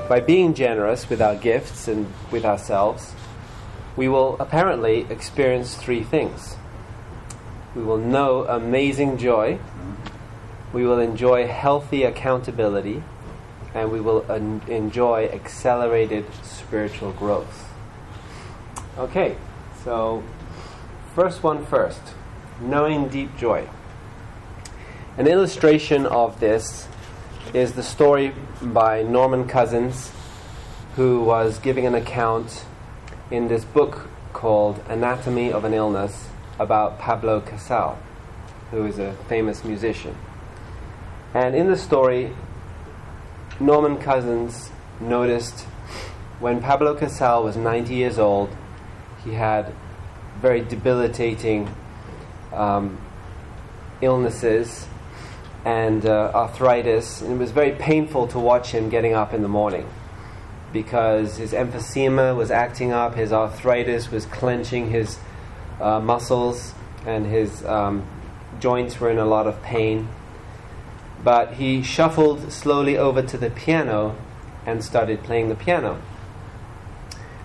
by being generous with our gifts and with ourselves, we will apparently experience three things. We will know amazing joy, we will enjoy healthy accountability, and we will enjoy accelerated spiritual growth. Okay, so first one first, knowing deep joy. An illustration of this is the story by Norman Cousins, who was giving an account in this book called Anatomy of an Illness about Pablo Casal, who is a famous musician. And in the story, Norman Cousins noticed when Pablo Casal was 90 years old, he had very debilitating illnesses and arthritis, and it was very painful to watch him getting up in the morning because his emphysema was acting up, his arthritis was clenching his muscles, and his joints were in a lot of pain. But he shuffled slowly over to the piano and started playing the piano.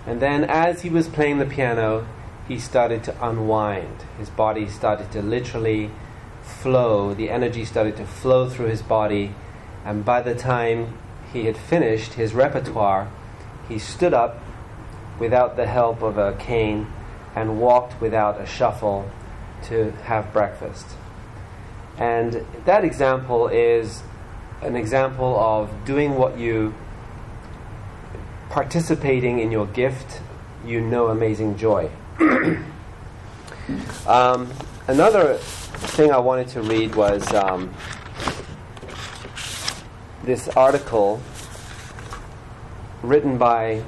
And then as he was playing the piano, he started to unwind. His body started to literally flow, the energy started to flow through his body, and by the time he had finished his repertoire, he stood up without the help of a cane and walked without a shuffle to have breakfast. And that example is an example of doing what you, participating in your gift, you know amazing joy. Another thing I wanted to read was this article written by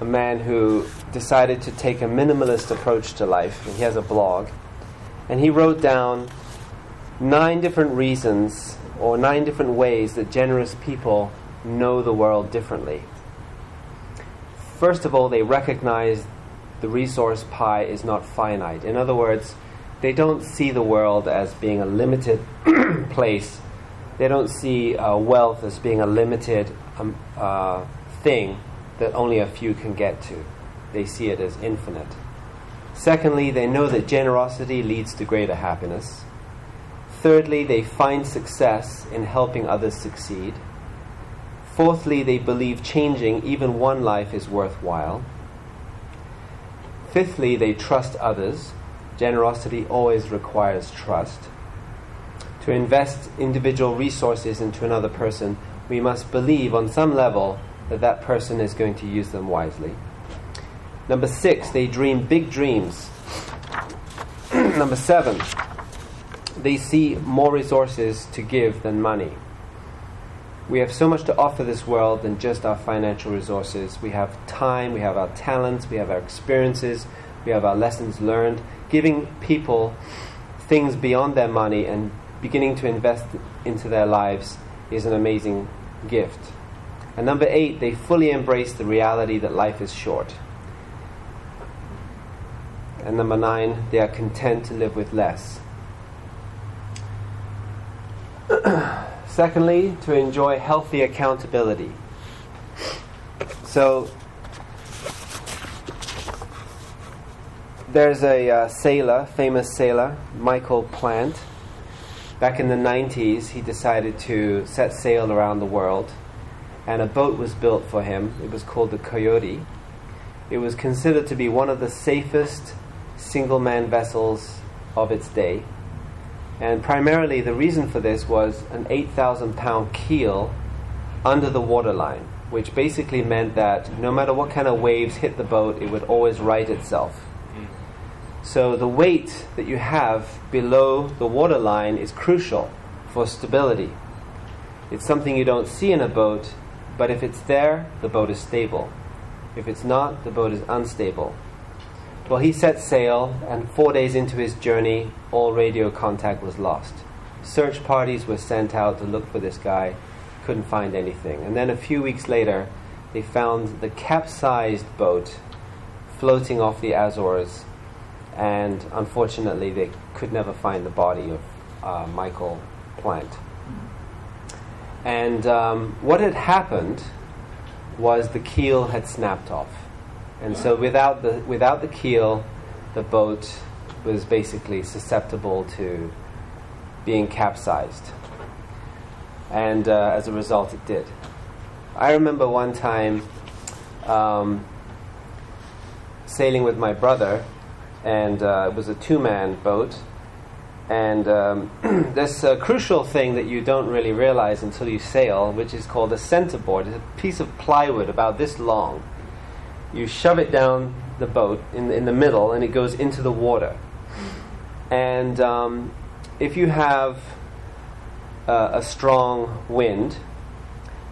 a man who decided to take a minimalist approach to life. And he has a blog, and he wrote down 9 different reasons or 9 different ways that generous people know the world differently. First of all, they recognize the resource pie is not finite. In other words, they don't see the world as being a limited place. They don't see wealth as being a limited thing that only a few can get to. They see it as infinite. Secondly, they know that generosity leads to greater happiness. Thirdly, they find success in helping others succeed. Fourthly, they believe changing even one life is worthwhile. Fifthly, they trust others. Generosity always requires trust. To invest individual resources into another person, we must believe on some level that that person is going to use them wisely. Number 6, they dream big dreams. Number 7, they see more resources to give than money. We have so much to offer this world than just our financial resources. We have time, we have our talents, we have our experiences, we have our lessons learned. Giving people things beyond their money and beginning to invest into their lives is an amazing gift. And number 8, they fully embrace the reality that life is short. And number 9, they are content to live with less. Secondly, to enjoy healthy accountability. So, there's a famous sailor, Michael Plant. Back in the 90s, he decided to set sail around the world, and a boat was built for him. It was called the Coyote. It was considered to be one of the safest single-man vessels of its day. And primarily the reason for this was an 8,000-pound keel under the waterline, which basically meant that no matter what kind of waves hit the boat, it would always right itself. So the weight that you have below the waterline is crucial for stability. It's something you don't see in a boat, but if it's there, the boat is stable. If it's not, the boat is unstable. Well, he set sail, and 4 days into his journey, all radio contact was lost. Search parties were sent out to look for this guy, couldn't find anything. And then a few weeks later, they found the capsized boat floating off the Azores, and unfortunately they could never find the body of Michael Plant. And what had happened was the keel had snapped off. And so without the keel, the boat was basically susceptible to being capsized. And as a result, it did. I remember one time sailing with my brother, and it was a two-man boat. And there's a crucial thing that you don't really realize until you sail, which is called a centerboard. It's a piece of plywood about this long. You shove it down the boat in the middle, and it goes into the water. And if you have a strong wind,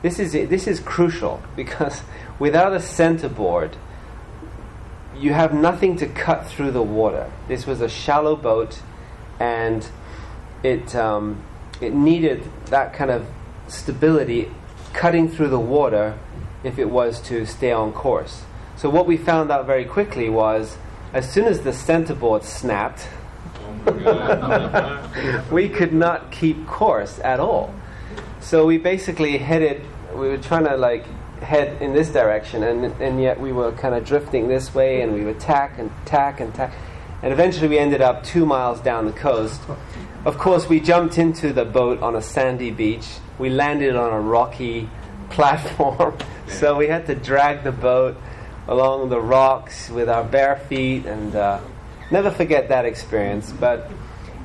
this is crucial, because without a centerboard, you have nothing to cut through the water. This was a shallow boat, and it needed that kind of stability cutting through the water if it was to stay on course. So what we found out very quickly was, as soon as the centerboard snapped, we could not keep course at all. So we basically we were trying to head in this direction, and yet we were kind of drifting this way, and we would tack and tack and tack. And eventually we ended up 2 miles down the coast. Of course, we jumped into the boat on a sandy beach. We landed on a rocky platform, so we had to drag the boat along the rocks with our bare feet, and never forget that experience. But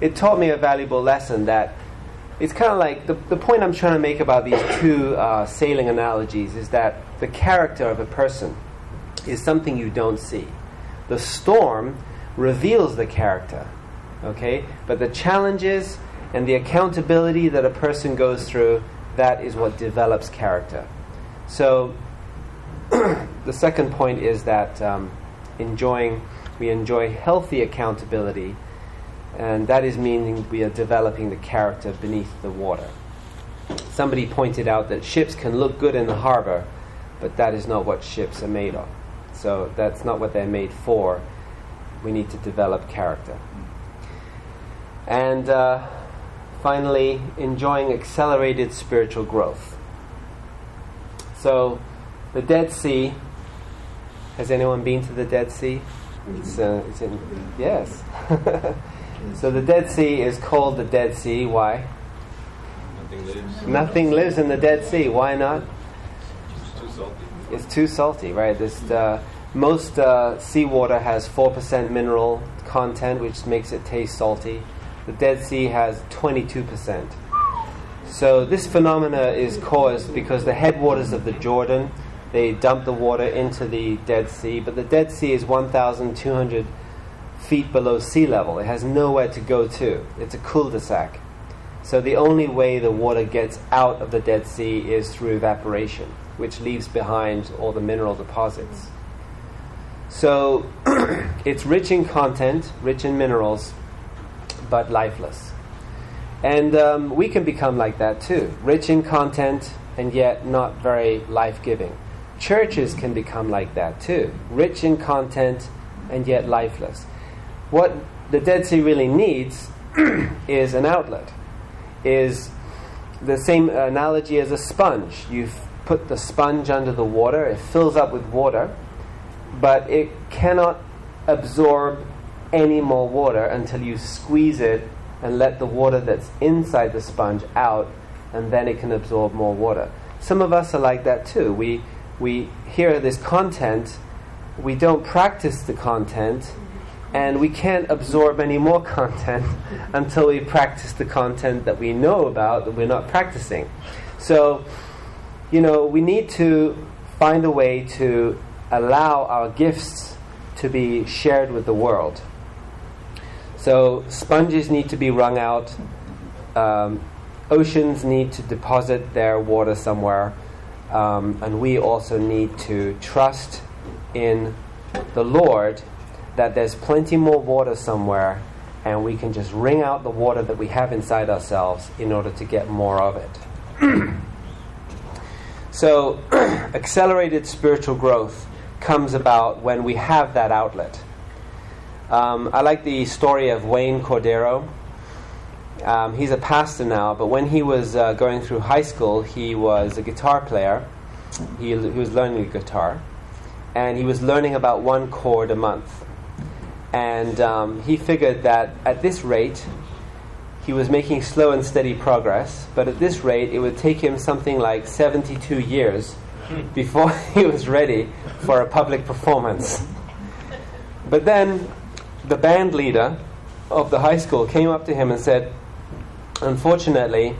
it taught me a valuable lesson, that it's kind of like the point I'm trying to make about these two sailing analogies is that the character of a person is something you don't see. The storm reveals the character, okay? But the challenges and the accountability that a person goes through, that is what develops character. So the second point is that we enjoy healthy accountability, and that is meaning we are developing the character beneath the water. Somebody pointed out that ships can look good in the harbor, but that is not what ships are made of. So that's not what they're made for. We need to develop character. And finally, enjoying accelerated spiritual growth. So, the Dead Sea. Has anyone been to the Dead Sea? It's in, yes. So the Dead Sea is called the Dead Sea. Why? Nothing lives. Nothing lives in the Dead Sea. Why not? It's too salty. It's too salty, right? Most seawater has 4% mineral content, which makes it taste salty. The Dead Sea has 22%. So this phenomena is caused because the headwaters of the Jordan, they dump the water into the Dead Sea, but the Dead Sea is 1,200 feet below sea level. It has nowhere to go to. It's a cul-de-sac. So the only way the water gets out of the Dead Sea is through evaporation, which leaves behind all the mineral deposits. So it's rich in content, rich in minerals, but lifeless. And we can become like that too. Rich in content and yet not very life-giving. Churches can become like that too. Rich in content and yet lifeless. What the Dead Sea really needs is an outlet. Is the same analogy as a sponge. You put the sponge under the water, it fills up with water, but it cannot absorb any more water until you squeeze it and let the water that's inside the sponge out, and then it can absorb more water. Some of us are like that too. We hear this content, we don't practice the content, and we can't absorb any more content until we practice the content that we know about that we're not practicing. So, we need to find a way to allow our gifts to be shared with the world. So sponges need to be wrung out. Oceans need to deposit their water somewhere. And we also need to trust in the Lord that there's plenty more water somewhere, and we can just wring out the water that we have inside ourselves in order to get more of it. So accelerated spiritual growth comes about when we have that outlet. I like the story of Wayne Cordero. He's a pastor now, but when he was going through high school, he was a guitar player, he was learning the guitar, and he was learning about one chord a month. And he figured that at this rate, he was making slow and steady progress, but at this rate, it would take him something like 72 years before he was ready for a public performance. But then the band leader of the high school came up to him and said, unfortunately,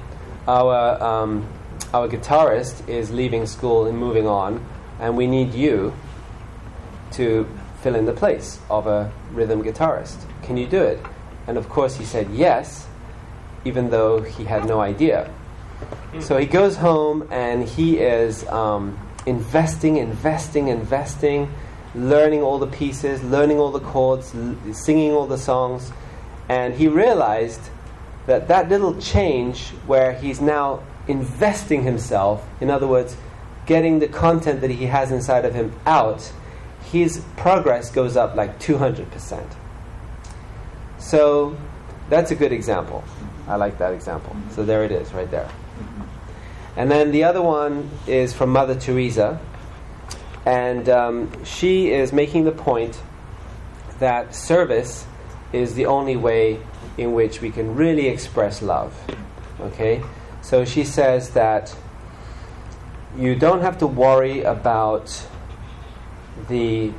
our guitarist is leaving school and moving on, and we need you to fill in the place of a rhythm guitarist. Can you do it? And of course he said yes, even though he had no idea. So he goes home and he is investing, learning all the pieces, learning all the chords, singing all the songs, and he realized that that little change where he's now investing himself, in other words, getting the content that he has inside of him out, his progress goes up like 200%. So that's a good example. I like that example. So there it is, right there. And then the other one is from Mother Teresa, and she is making the point that service is the only way in which we can really express love. Okay? So she says that you don't have to worry about the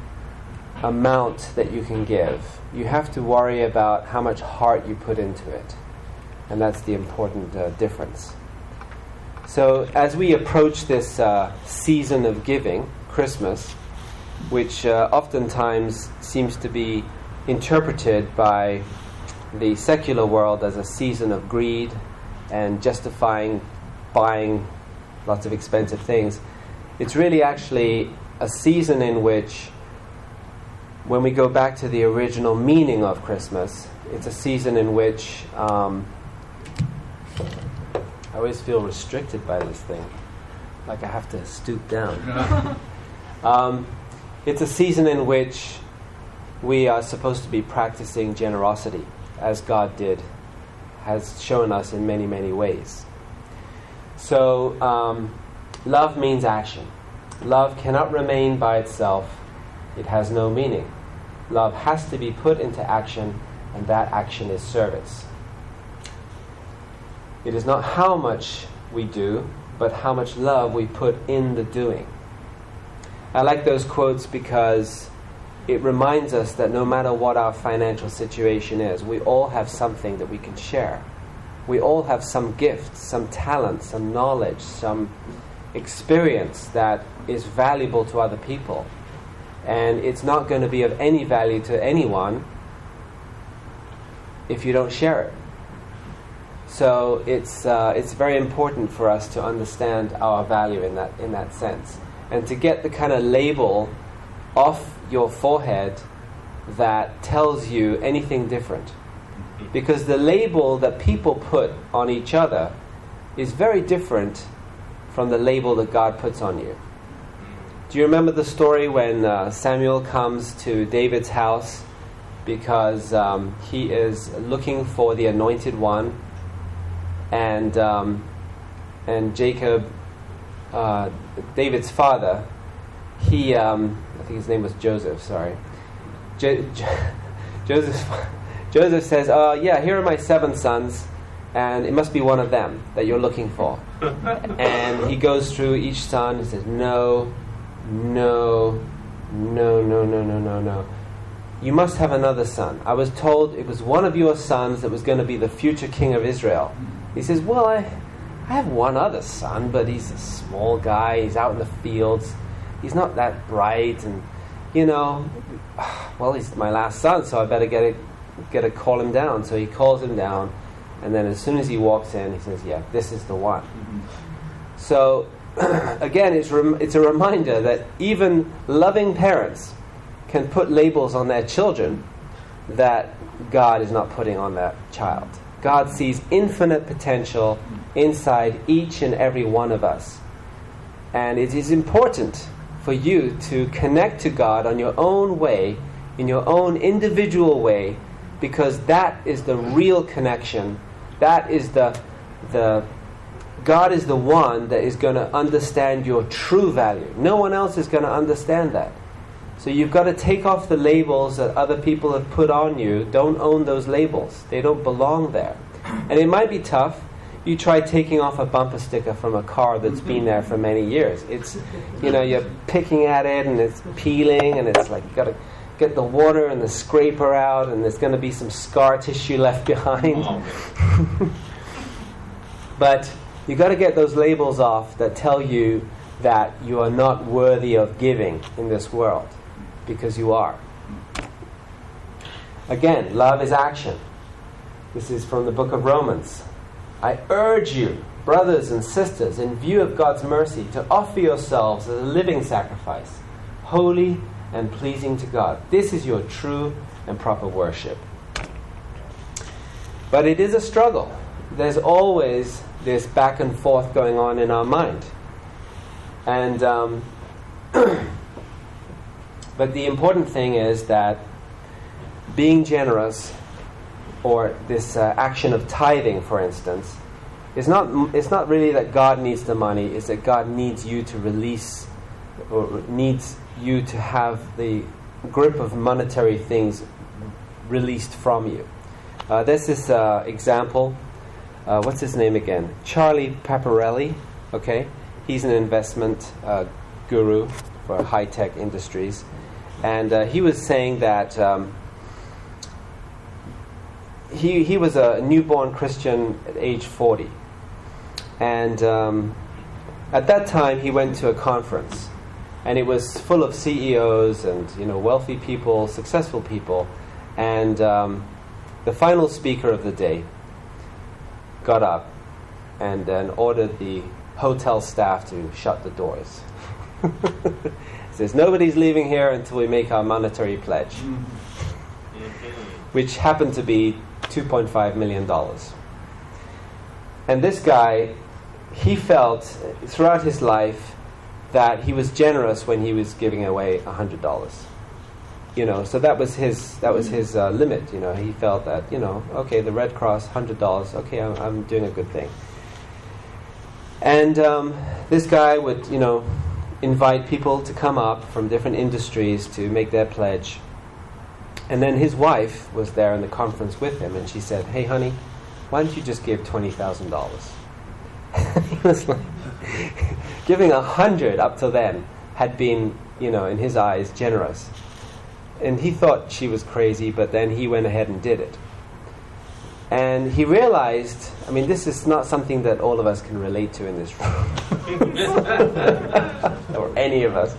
amount that you can give. You have to worry about how much heart you put into it. And that's the important difference. So as we approach this season of giving, Christmas, which oftentimes seems to be interpreted by the secular world as a season of greed and justifying buying lots of expensive things, it's really actually a season in which, when we go back to the original meaning of Christmas, it's a season in which I always feel restricted by this thing, like I have to stoop down. It's a season in which we are supposed to be practicing generosity, as God has shown us in many, many ways. So love means action. Love cannot remain by itself. It has no meaning. Love has to be put into action, and that action is service. It is not how much we do, but how much love we put in the doing. I like those quotes because it reminds us that no matter what our financial situation is, we all have something that we can share. We all have some gift, some talent, some knowledge, some experience that is valuable to other people. And it's not going to be of any value to anyone if you don't share it. So it's very important for us to understand our value in that sense, and to get the kind of label off your forehead that tells you anything different. Because the label that people put on each other is very different from the label that God puts on you. Do you remember the story when Samuel comes to David's house because he is looking for the anointed one, and Jacob, David's father, he I think his name was Joseph. Sorry, Joseph says, "Yeah, here are my 7 sons, and it must be one of them that you're looking for." And he goes through each son and says, "No. You must have another son. I was told it was one of your sons that was going to be the future king of Israel." He says, "Well, I have one other son, but he's a small guy. He's out in the fields. He's not that bright, and well, he's my last son, so I better get to call him down." So he calls him down, and then as soon as he walks in, he says, "Yeah, this is the one." So again, it's a reminder that even loving parents can put labels on their children that God is not putting on that child. God sees infinite potential inside each and every one of us. And it is important for you to connect to God on your own way, in your own individual way, because that is the real connection. That is the God is the one that is going to understand your true value. No one else is going to understand that. So you've got to take off the labels that other people have put on you. Don't own those labels. They don't belong there. And it might be tough. You try taking off a bumper sticker from a car that's been there for many years. It's, you're picking at it and it's peeling, and it's like you've got to get the water and the scraper out, and there's going to be some scar tissue left behind. But you've got to get those labels off that tell you that you are not worthy of giving in this world, because you are. Again, love is action. This is from the book of Romans. I urge you, brothers and sisters, in view of God's mercy, to offer yourselves as a living sacrifice, holy and pleasing to God. This is your true and proper worship. But it is a struggle. There's always this back and forth going on in our mind. And but the important thing is that being generous, or this action of tithing, for instance, it's not really that God needs the money. It's that God needs you to release, or needs you to have the grip of monetary things released from you. There's this example. What's his name again? Charlie Paparelli. Okay, he's an investment guru for high-tech industries, and he was saying that he was a newborn Christian at age 40, and at that time he went to a conference, and it was full of CEOs and wealthy people, successful people, and the final speaker of the day got up and then ordered the hotel staff to shut the doors. Says, nobody's leaving here until we make our monetary pledge, which happened to be $2.5 million. And this guy, he felt throughout his life that he was generous when he was giving away $100. So that was his limit. He felt that okay, the Red Cross, $100. Okay, I'm doing a good thing. And this guy would invite people to come up from different industries to make their pledge. And then his wife was there in the conference with him, and she said, "Hey, honey, why don't you just give $20,000?" He was like, giving 100 up to then had been, in his eyes, generous. And he thought she was crazy, but then he went ahead and did it. And he realized, this is not something that all of us can relate to in this room, or any of us.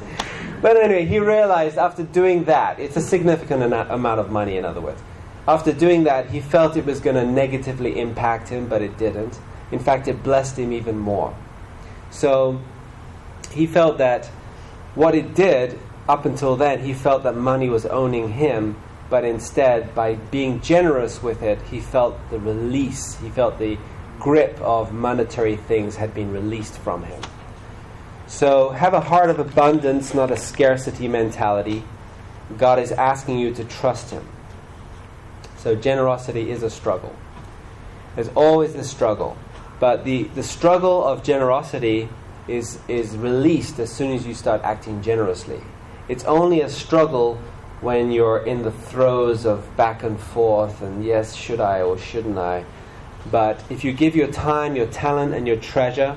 But anyway, he realized after doing that, it's a significant amount of money, in other words. After doing that, he felt it was going to negatively impact him, but it didn't. In fact, it blessed him even more. So he felt that what it did, up until then, he felt that money was owning him, but instead, by being generous with it, he felt the release. He felt the grip of monetary things had been released from him. So have a heart of abundance, not a scarcity mentality. God is asking you to trust Him. So generosity is a struggle. There's always a struggle. But the struggle of generosity is released as soon as you start acting generously. It's only a struggle when you're in the throes of back and forth and yes, should I or shouldn't I? But if you give your time, your talent, and your treasure,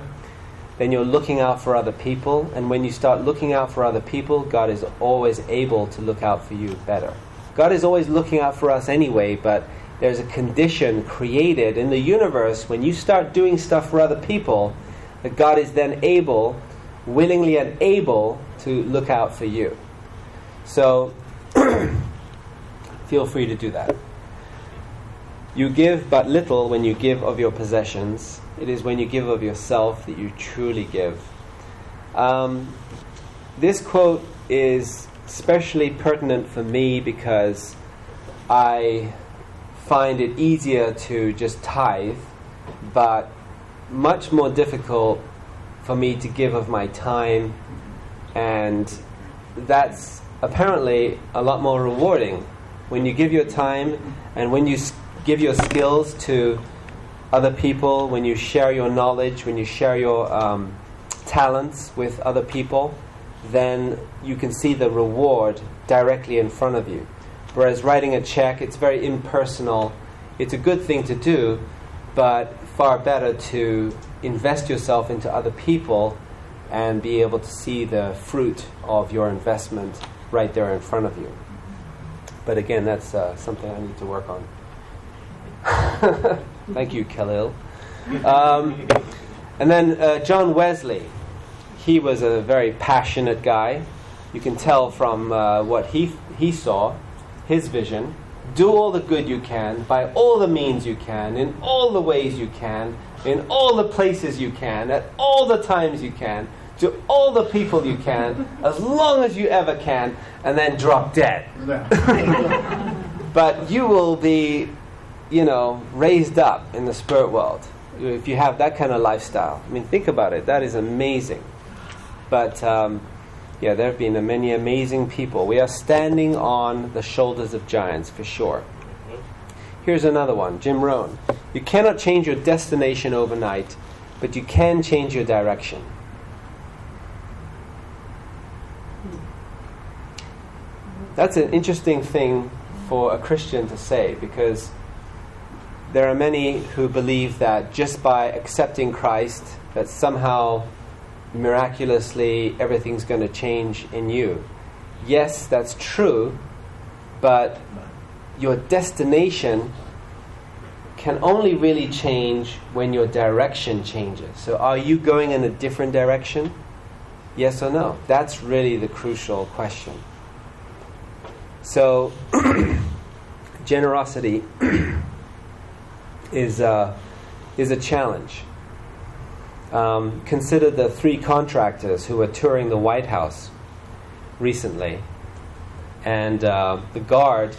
then you're looking out for other people. And when you start looking out for other people, God is always able to look out for you better. God is always looking out for us anyway, but there's a condition created in the universe when you start doing stuff for other people that God is then able, willingly and able, to look out for you. So feel free to do that. You give but little when you give of your possessions. It is when you give of yourself that you truly give. This quote is especially pertinent for me because I find it easier to just tithe, but much more difficult for me to give of my time, and that's apparently a lot more rewarding when you give your time and when you give your skills to other people, when you share your knowledge, when you share your talents with other people, then you can see the reward directly in front of you. Whereas writing a check, it's very impersonal. It's a good thing to do, but far better to invest yourself into other people and be able to see the fruit of your investment right there in front of you. But again, that's something I need to work on. Thank you, Khalil. And then John Wesley. He was a very passionate guy. You can tell from what he saw, his vision. Do all the good you can, by all the means you can, in all the ways you can, in all the places you can, at all the times you can, to all the people you can, as long as you ever can, and then drop dead. But you will be, raised up in the spirit world if you have that kind of lifestyle. I mean, think about it. That is amazing. But there have been many amazing people. We are standing on the shoulders of giants, for sure. Here's another one, Jim Rohn. You cannot change your destination overnight, but you can change your direction. That's an interesting thing for a Christian to say, because there are many who believe that just by accepting Christ, that somehow miraculously everything's going to change in you. Yes, that's true, but your destination can only really change when your direction changes. So are you going in a different direction? Yes or no? That's really the crucial question. So generosity is a challenge. Consider the 3 contractors who were touring the White House recently, and the guard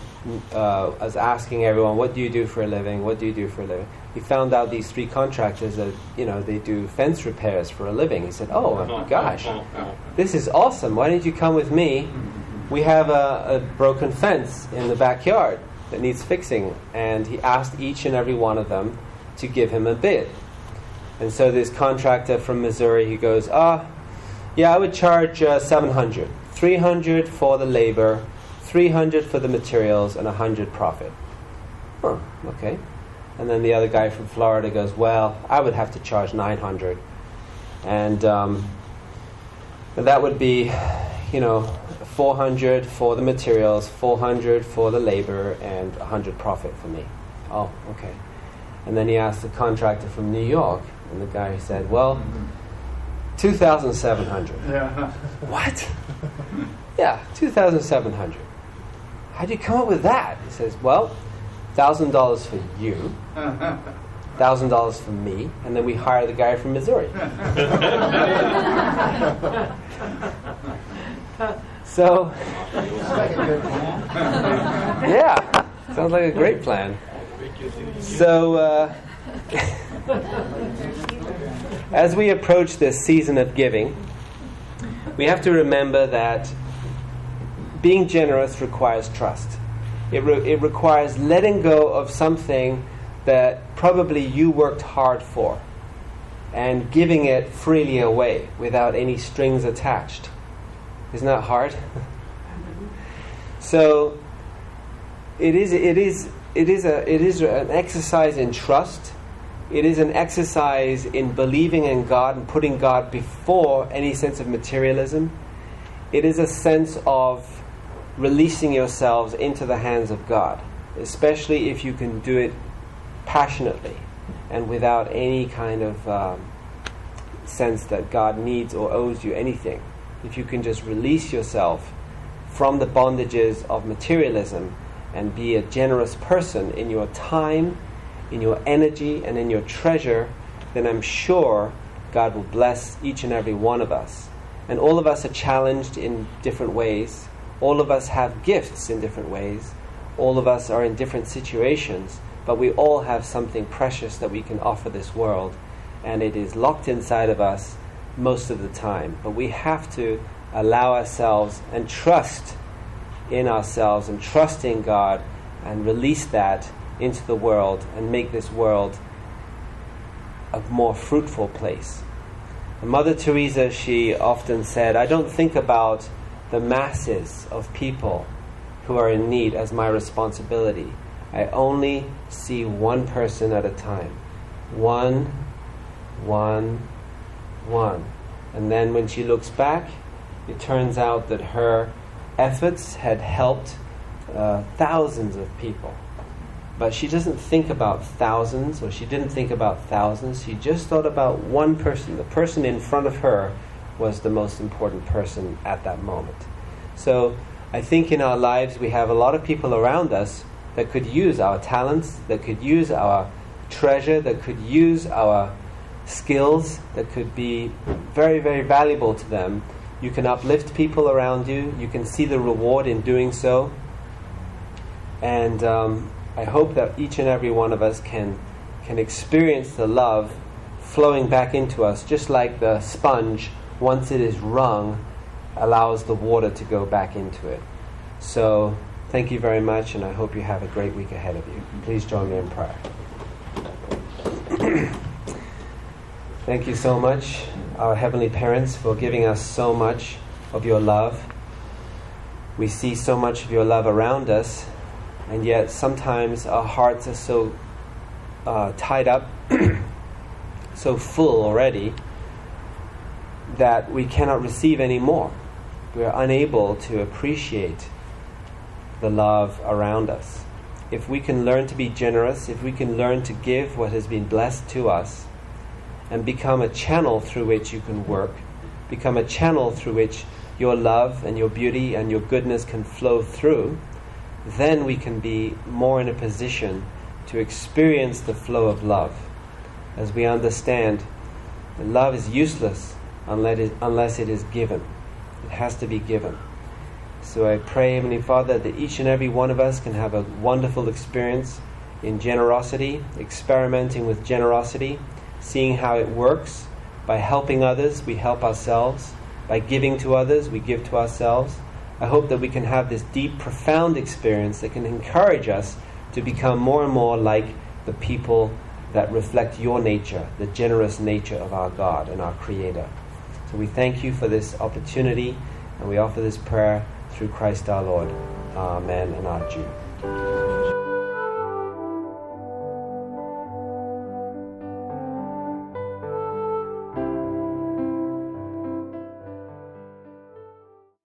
was asking everyone, "What do you do for a living? What do you do for a living?" He found out these 3 contractors that they do fence repairs for a living. He said, "Oh my gosh, this is awesome! Why don't you come with me? We have a broken fence in the backyard that needs fixing." And he asked each and every one of them to give him a bid. And so this contractor from Missouri, he goes, I would charge $700. $300 for the labor, $300 for the materials, and $100 profit. Huh, okay. And then the other guy from Florida goes, well, I would have to charge $900. And that would be, $400 for the materials, $400 for the labor, and $100 profit for me. Oh, okay. And then he asked the contractor from New York, and the guy said, well, $2,700. Yeah. What? Yeah, $2,700. How'd you come up with that? He says, well, $1,000 for you, $1,000 for me, and then we hire the guy from Missouri. So, yeah, sounds like a great plan. So, as we approach this season of giving, we have to remember that being generous requires trust. It requires letting go of something that probably you worked hard for and giving it freely away without any strings attached. Isn't that hard? So it is an exercise in trust. It is an exercise in believing in God and putting God before any sense of materialism. It is a sense of releasing yourselves into the hands of God, especially if you can do it passionately and without any kind of sense that God needs or owes you anything. If you can just release yourself from the bondages of materialism and be a generous person in your time, in your energy, and in your treasure, then I'm sure God will bless each and every one of us. And all of us are challenged in different ways. All of us have gifts in different ways. All of us are in different situations, but we all have something precious that we can offer this world, and it is locked inside of us most of the time. But we have to allow ourselves and trust in ourselves and trust in God and release that into the world and make this world a more fruitful place. And Mother Teresa, she often said, I don't think about the masses of people who are in need as my responsibility. I only see one person at a time. One. And then when she looks back, it turns out that her efforts had helped thousands of people. But she doesn't think about thousands, or she didn't think about thousands. She just thought about one person. The person in front of her was the most important person at that moment. So I think in our lives we have a lot of people around us that could use our talents, that could use our treasure, that could use our skills, that could be very, very valuable to them. You can uplift people around you. You can see the reward in doing so. And I hope that each and every one of us can experience the love flowing back into us, just like the sponge, once it is wrung, allows the water to go back into it. So thank you very much, and I hope you have a great week ahead of you. Please join me in prayer. Thank you so much, our Heavenly Parents, for giving us so much of your love. We see so much of your love around us, and yet sometimes our hearts are so tied up, so full already, that we cannot receive any more. We are unable to appreciate the love around us. If we can learn to be generous, if we can learn to give what has been blessed to us, and become a channel through which you can work, become a channel through which your love and your beauty and your goodness can flow through, then we can be more in a position to experience the flow of love, as we understand that love is useless unless it is given. It has to be given. So I pray, Heavenly Father, that each and every one of us can have a wonderful experience in generosity, experimenting with generosity, seeing how it works. By helping others, we help ourselves. By giving to others, we give to ourselves. I hope that we can have this deep, profound experience that can encourage us to become more and more like the people that reflect your nature, the generous nature of our God and our Creator. So we thank you for this opportunity, and we offer this prayer through Christ our Lord. Amen and Arju.